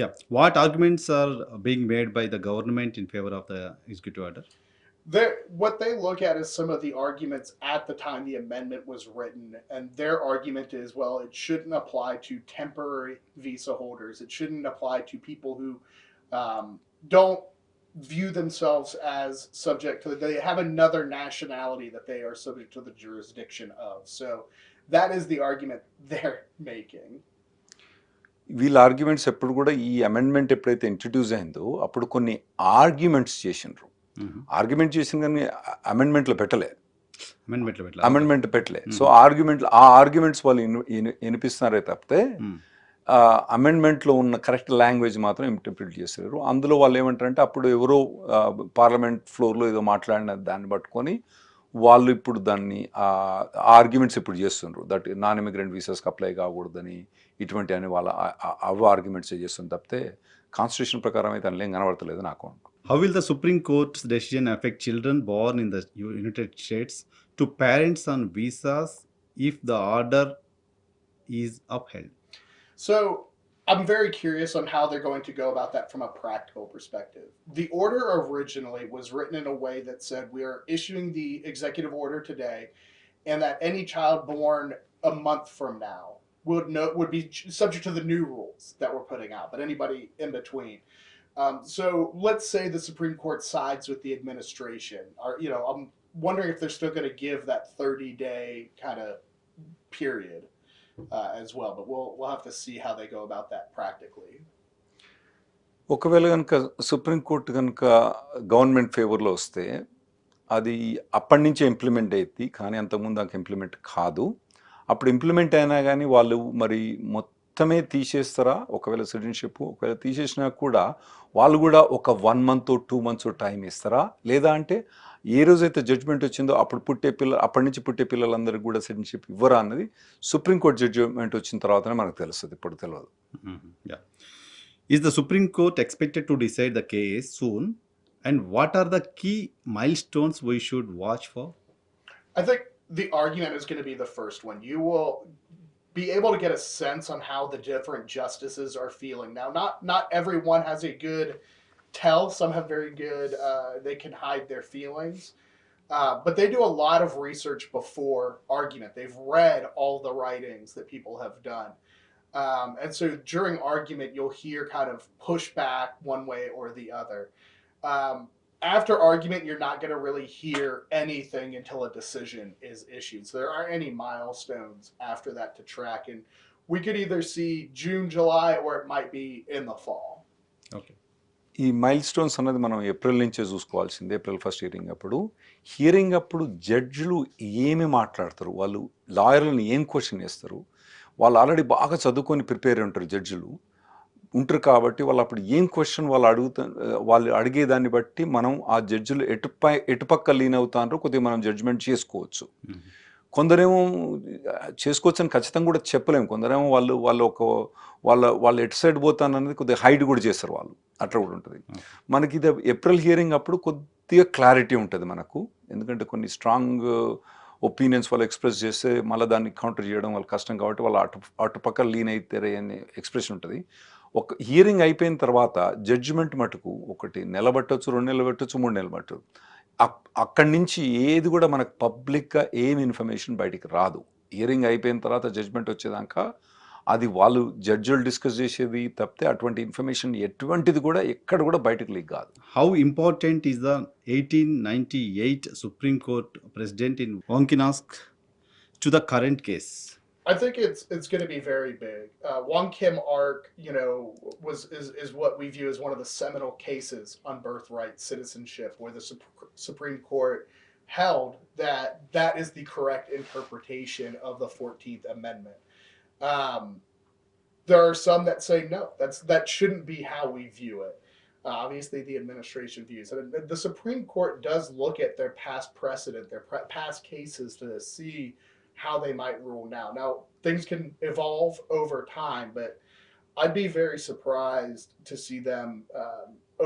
Yeah. What arguments are being made by the government in favor of the executive order? What they look at is some of the arguments at the time the amendment was written, and their argument is, well, it shouldn't apply to temporary visa holders. It shouldn't apply to people who don't view themselves as subject to. They have another nationality that they are subject to the jurisdiction of. So that is the argument they're making. వీళ్ళ arguments ఎప్పుడు కూడా ఈ amendment ఎప్పుడైతే introduce అయిందో అప్పుడు కొన్ని arguments చేసినారు. Argument చేసిన కానీ అమెండ్మెంట్లో పెట్టలే, అమెండ్మెంట్ పెట్టలే. సో ఆ ఆర్గ్యుమెంట్స్ వాళ్ళు వినిపిస్తున్నారే తప్పితే అమెండ్మెంట్లో ఉన్న కరెక్ట్ లాంగ్వేజ్ మాత్రం ఇంటర్ప్రిట్ చేశారు. అందులో వాళ్ళు ఏమంటారంటే అప్పుడు ఎవరో పార్లమెంట్ ఫ్లోర్లో ఏదో మాట్లాడిన దాన్ని పట్టుకొని వాళ్ళు ఇప్పుడు దాన్ని ఆర్గ్యుమెంట్స్ ఇప్పుడు చేస్తున్నారు. దట్ నాన్ ఇమిగ్రెంట్ వీసాస్కి అప్లై కాకూడదని ఇటువంటి అని వాళ్ళ అవి ఆర్గ్యుమెంట్స్ చేస్తుంది తప్పితే కాన్స్టిట్యూషన్ ప్రకారం అయితే అందులో ఏం కనబడతలేదు నాకు. How will the Supreme Court's decision affect children born in the United States to parents on visas if the order is upheld? So I'm very curious on how they're going to go about that from a practical perspective. The order originally was written in a way that said we are issuing the executive order today, and that any child born a month from now would be subject to the new rules that we're putting out, but anybody in between. So let's say the Supreme Court sides with the administration. I'm wondering if they're still going to give that 30-day kind of period as well, but we'll have to see how they go about that practically. ఒకవేళ కనుక supreme court కనుక government ఫేవర్లో వస్తే అది అప్పటి నుంచే implement అయ్యింది, కానీ అంతకుముందు దానికి ఇంప్లిమెంట్ కాదు. అప్పుడు ఇంప్లిమెంట్ అయినా కానీ వాళ్ళు మరి మొత్తమే తీసేస్తారా? ఒకవేళ సిటిజన్షిప్ ఒకవేళ తీసేసినా కూడా వాళ్ళు కూడా ఒక 1 month 2 months టైం ఇస్తారా? లేదా అంటే ఏ రోజైతే జడ్జ్మెంట్ వచ్చిందో అప్పటి నుంచి పుట్టే పిల్లలందరికీ కూడా సిటిజన్షిప్ ఇవ్వరా అన్నది సుప్రీంకోర్టు జడ్జ్మెంట్ వచ్చిన తర్వాతనే మనకు తెలుస్తుంది, ఇప్పుడు తెలియదు. Is the Supreme Court expected to decide the case soon? And what are the key milestones we should watch for? I think the argument is going to be the first one. You will be able to get a sense on how the different justices are feeling. Now, not everyone has a good tell. Some have very good, they can hide their feelings. But they do a lot of research before argument. They've read all the writings that people have done. And so during argument, you'll hear kind of pushback one way or the other. After argument, you're not going to really hear anything until a decision is issued. So there aren't any milestones after that to track. And we could either see June, July, or it might be in the fall. Okay. ఈ mile stones అన్నది మనం April నుంచే చూసుకోవాల్సింది. April 1st hearing అప్పుడు జడ్జిలు ఏమి మాట్లాడతారు, వాళ్ళు లాయర్లను ఏం క్వశ్చన్ చేస్తారు, వాళ్ళు ఆల్రెడీ బాగా చదువుకొని ప్రిపేర్ ఉంటారు జడ్జిలు ఉంటారు కాబట్టి వాళ్ళు అప్పుడు ఏం క్వశ్చన్ వాళ్ళు అడిగేదాన్ని బట్టి మనం ఆ జడ్జిలు ఎటుపక్క లీన్ అవుతారో కొద్దిగా మనం జడ్జిమెంట్ చేసుకోవచ్చు. కొందరేమో చేసుకోవచ్చు అని ఖచ్చితంగా కూడా చెప్పలేము. కొందరేమో వాళ్ళు ఎటు సైడ్ పోతాననేది కొద్దిగా హైడ్ కూడా చేస్తారు వాళ్ళు, అట్లా కూడా ఉంటుంది. మనకి ఇది ఏప్రిల్ హియరింగ్ అప్పుడు కొద్దిగా క్లారిటీ ఉంటుంది మనకు, ఎందుకంటే కొన్ని స్ట్రాంగ్ ఒపీనియన్స్ వాళ్ళు ఎక్స్ప్రెస్ చేస్తే మళ్ళీ దాన్ని కౌంటర్ చేయడం వాళ్ళు కష్టం కాబట్టి వాళ్ళు అటుపక్క లీన్ అవుతారే అనే ఎక్స్ప్రెషన్ ఉంటుంది. ఒక హియరింగ్ అయిపోయిన తర్వాత జడ్జిమెంట్ మటుకు 1 నెల పట్టవచ్చు, 2 నెలలు పట్టవచ్చు, 3 నెలలు పట్టవచ్చు. అక్కడి నుంచి ఏది కూడా మనకు పబ్లిక్గా ఏమి ఇన్ఫర్మేషన్ బయటికి రాదు. హియరింగ్ అయిపోయిన తర్వాత జడ్జిమెంట్ వచ్చేదాకా అది వాళ్ళు జడ్జిలు డిస్కస్ చేసేది తప్పితే అటువంటి ఇన్ఫర్మేషన్ ఎటువంటిది కూడా ఎక్కడ కూడా బయటకు లీక్ కాదు. How important is the 1898 Supreme Court precedent in Wonkinak to the current case? I think it's going to be very big. Wong Kim Ark, is what we view as one of the seminal cases on birthright citizenship, where the Supreme Court held that is the correct interpretation of the 14th Amendment. There are some that say no, that shouldn't be how we view it. Obviously, the administration views it. The Supreme Court does look at their past precedent, their past cases to see how they might rule now. Now, things can evolve over time, but I'd be very surprised to see them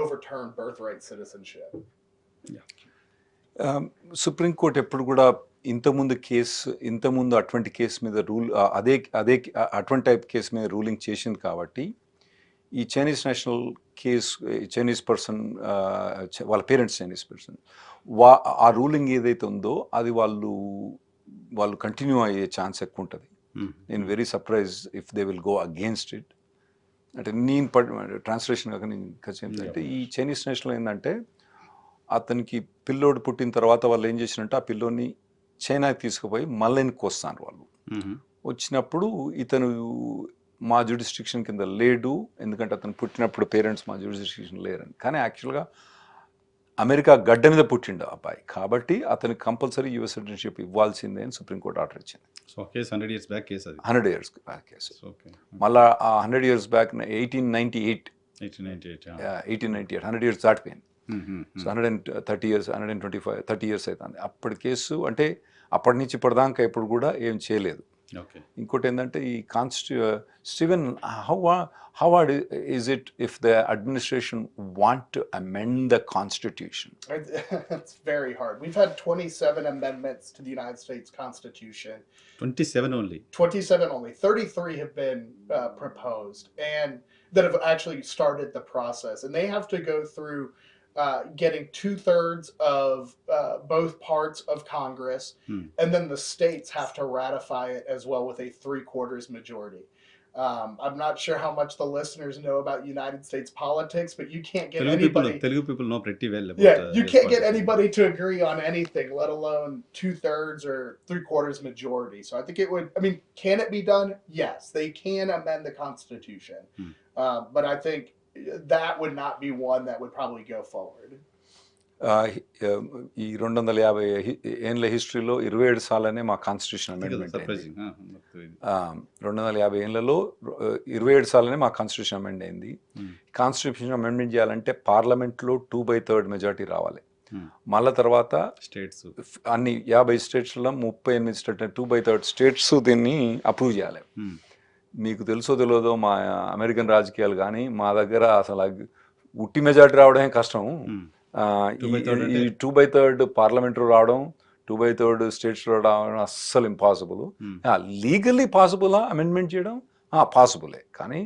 overturn birthright citizenship. Yeah. Supreme court ఎప్పుడు కూడా ఇంతకుముందు అటువంటి case మీద అటువంటి type case మీద ruling చేసింది కాబట్టి ఈ Chinese national case, Chinese person, వాళ్ళ పేరెంట్స్ చైనీస్ పర్సన్, ఆ రూలింగ్ ఏదైతే ఉందో అది వాళ్ళు కంటిన్యూ అయ్యే ఛాన్స్ ఎక్కువ ఉంటుంది. నేను very surprise if they will go against it. అంటే నేను ట్రాన్స్లేషన్ కాక నేను అంటే ఈ చైనీస్ నేషనల్ ఏంటంటే అతనికి పిల్లోడు పుట్టిన తర్వాత వాళ్ళు ఏం చేసినట్టు ఆ పిల్లోని చైనాకి తీసుకుపోయి మళ్ళీ వస్తాను వాళ్ళు. వచ్చినప్పుడు ఇతను మా జ్యూరిస్డిక్షన్ కింద లేడు, ఎందుకంటే అతను పుట్టినప్పుడు పేరెంట్స్ మా జ్యూరిస్డిక్షన్ లేరని. కానీ యాక్చువల్గా అమెరికా గడ్డ మీద పుట్టిండు అబ్బాయి, కాబట్టి అతనికి కంపల్సరీ యూఎస్ సిటిజన్షిప్ ఇవ్వాల్సిందే అని సుప్రీంకోర్టు ఆర్డర్ ఇచ్చింది. So case 100 years back case అది. 100 years బ్యాక్ కేసు. ఓకే. మళ్ళా ఆ 100 years బ్యాక్ 1898 100 years దాటిపోయింది. సో 130 years 125 30 years అవుతుంది అప్పటి కేసు. అంటే అప్పటి నుంచి ఇప్పటిదాకా ఎప్పుడు కూడా ఏం చేయలేదు. ఇంకోటి ఏంటంటే ఈ Steven, how hard is it if the administration want to amend the constitution? It's very hard. We've had 27 amendments to the United States Constitution. 27 only. 27 only. 33 have been proposed and that have actually started the process, and they have to go through getting 2/3 of both parts of Congress, and then the states have to ratify it as well with a 3/4 majority. I'm not sure how much the listeners know about United States politics, but you can't get anybody. Telugu people know pretty well about. Yeah, you can't get anybody to agree on anything, let alone 2/3 or 3/4 majority. So I think it would. I mean, can it be done? Yes, they can amend the Constitution, but I think that would not be one that would probably go forward. ఈ 250 ఏళ్ళ హిస్టరీలో 27 సార్లనే మా constitution amendment అయింది. 250 ఏళ్లలో 27 సార్లనే మా constitution amend అయింది. Constitution amendment చేయాలంటే పార్లమెంట్లో 2/3 మెజార్టీ రావాలి. మళ్ళా తర్వాత స్టేట్స్ అన్ని 50 స్టేట్స్లో 38 స్టేట్ 2/3 స్టేట్స్ దీన్ని అప్రూవ్ చేయాలి. మీకు తెలుసో తెలియదో మా అమెరికన్ రాజకీయాలు కానీ మా దగ్గర అసలు ఉట్టి మెజార్టీ రావడమే కష్టం. ఈ 2/3 పార్లమెంటరీ రావడం, 2/3 స్టేట్స్లో రావడం అస్సలు ఇంపాసిబుల్. లీగల్లీ పాసిబులా అమెండ్మెంట్ చేయడం? పాసిబులే, కానీ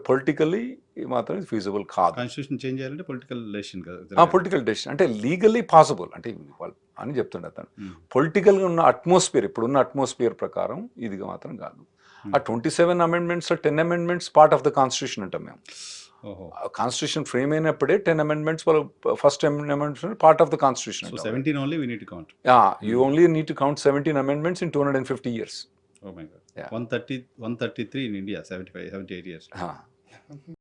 పొలిటికల్లీ మాత్రం ఫీజిబుల్ కాదు. కాన్స్టిట్యూషన్ చేంజ్ చేయాలంటే పొలిటికల్ డెసిషన్ కాదు. పొలిటికల్ డెసిషన్ అంటే లీగల్లీ పాసిబుల్ అంటే అని చెప్తుండే అతను. పొలిటికల్గా ఉన్న అట్మాస్ఫియర్, ఇప్పుడున్న అట్మాస్ఫియర్ ప్రకారం ఇది మాత్రం కాదు. ఆ 27 amendments 10 amendments part of the constitution అంటాం మేము. కాన్స్టిట్యూషన్ ఫ్రేమ్ అయినప్పుడే 10 amendments first amendments part of the constitution. So 17 only we need to count. You only need to count 17 amendments in 250 years. Oh my God. 133 in India, 78 years.